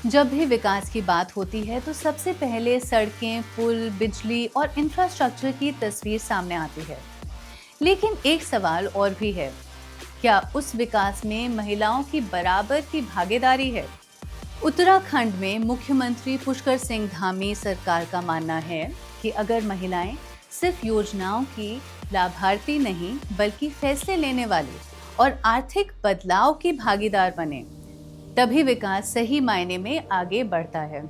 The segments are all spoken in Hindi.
जब भी विकास की बात होती है तो सबसे पहले सड़कें, पुल, बिजली और इंफ्रास्ट्रक्चर की तस्वीर सामने आती है। लेकिन एक सवाल और भी है, क्या उस विकास में महिलाओं की बराबर की भागीदारी है? उत्तराखंड में मुख्यमंत्री पुष्कर सिंह धामी सरकार का मानना है कि अगर महिलाएं सिर्फ योजनाओं की लाभार्थी नहीं बल्कि फैसले लेने वाली और आर्थिक बदलाव की भागीदार बने, तभी विकास सही मायने में आगे बढ़ता है।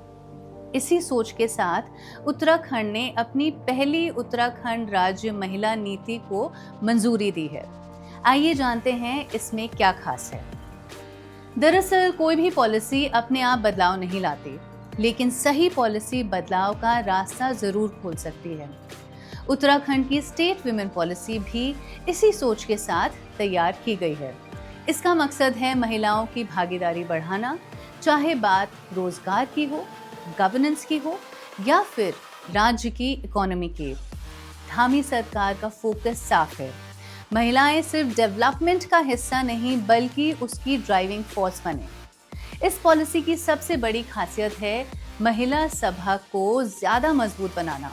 इसी सोच के साथ उत्तराखंड ने अपनी पहली उत्तराखंड राज्य महिला नीति को मंजूरी दी है। आइए जानते हैं इसमें क्या खास है। दरअसल कोई भी पॉलिसी अपने आप बदलाव नहीं लाती, लेकिन सही पॉलिसी बदलाव का रास्ता जरूर खोल सकती है। उत्तराखंड की स्टेट विमेन पॉलिसी भी इसी सोच के साथ तैयार की गई है। इसका मकसद है महिलाओं की भागीदारी बढ़ाना, चाहे बात रोजगार की हो, गवर्नेंस की हो या फिर राज्य की इकोनॉमी की। धामी सरकार का फोकस साफ है, महिलाएं सिर्फ डेवलपमेंट का हिस्सा नहीं बल्कि उसकी ड्राइविंग फोर्स बने। इस पॉलिसी की सबसे बड़ी खासियत है महिला सभा को ज्यादा मजबूत बनाना।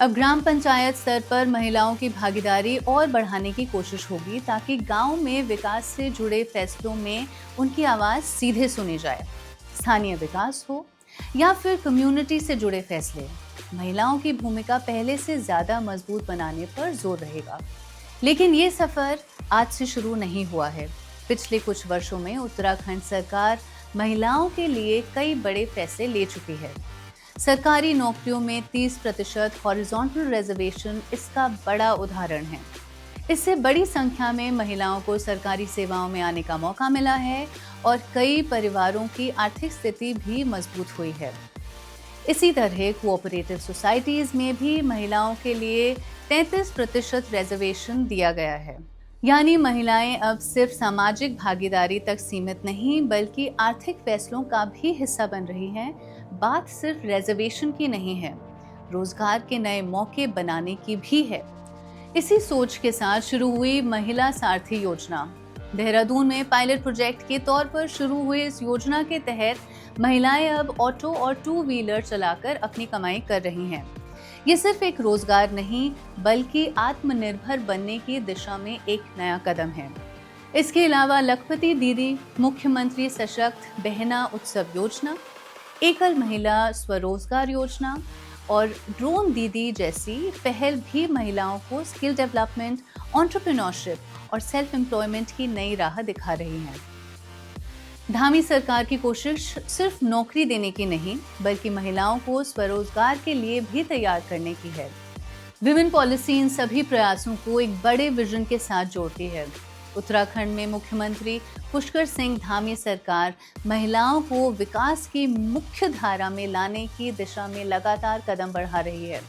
अब ग्राम पंचायत स्तर पर महिलाओं की भागीदारी और बढ़ाने की कोशिश होगी ताकि गांव में विकास से जुड़े फैसलों में उनकी आवाज सीधे सुनी जाए। स्थानीय विकास हो या फिर कम्युनिटी से जुड़े फैसले, महिलाओं की भूमिका पहले से ज्यादा मजबूत बनाने पर जोर रहेगा। लेकिन ये सफर आज से शुरू नहीं हुआ है। पिछले कुछ वर्षों में उत्तराखंड सरकार महिलाओं के लिए कई बड़े फैसले ले चुकी है। सरकारी नौकरियों में 30% हॉरिजॉन्टल रिजर्वेशन इसका बड़ा उदाहरण है। इससे बड़ी संख्या में महिलाओं को सरकारी सेवाओं में आने का मौका मिला है और कई परिवारों की आर्थिक स्थिति भी मजबूत हुई है। इसी तरह कोऑपरेटिव सोसाइटीज में भी महिलाओं के लिए 33% रिजर्वेशन दिया गया है। यानी महिलाएं अब सिर्फ सामाजिक भागीदारी तक सीमित नहीं बल्कि आर्थिक फैसलों का भी हिस्सा बन रही हैं। बात सिर्फ रिजर्वेशन की नहीं है, रोजगार के नए मौके बनाने की भी है। इसी सोच के साथ शुरू हुई महिला सारथी योजना। देहरादून में पायलट प्रोजेक्ट के तौर पर शुरू हुई इस योजना के तहत महिलाएं अब ऑटो और 2 व्हीलर चलाकर अपनी कमाई कर रही हैं। ये सिर्फ एक रोजगार नहीं बल्कि आत्मनिर्भर बनने की दिशा में एक नया कदम है। इसके अलावा लखपति दीदी मुख्यमंत्री सशक्त बहना उत्सव योजना, एकल महिला स्वरोजगार योजना और ड्रोन दीदी जैसी पहल भी महिलाओं को स्किल डेवलपमेंट, एंटरप्रेन्योरशिप और सेल्फ एम्प्लॉयमेंट की नई राह दिखा रही हैं। धामी सरकार की कोशिश सिर्फ नौकरी देने की नहीं बल्कि महिलाओं को स्वरोजगार के लिए भी तैयार करने की है। विमेन पॉलिसी इन सभी प्रयासों को एक बड़े विजन के साथ जोड़ती है। उत्तराखंड में मुख्यमंत्री पुष्कर सिंह धामी सरकार महिलाओं को विकास की मुख्य धारा में लाने की दिशा में लगातार कदम बढ़ा रही है।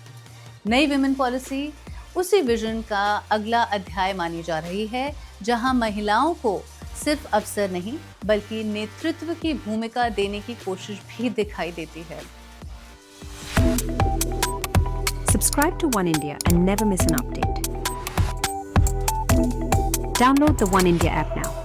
नई विमेन पॉलिसी उसी विजन का अगला अध्याय मानी जा रही है, जहां महिलाओं को सिर्फ अवसर नहीं बल्कि नेतृत्व की भूमिका देने की कोशिश भी दिखाई देती है। Subscribe to One India and never miss an update. Download the One India app now.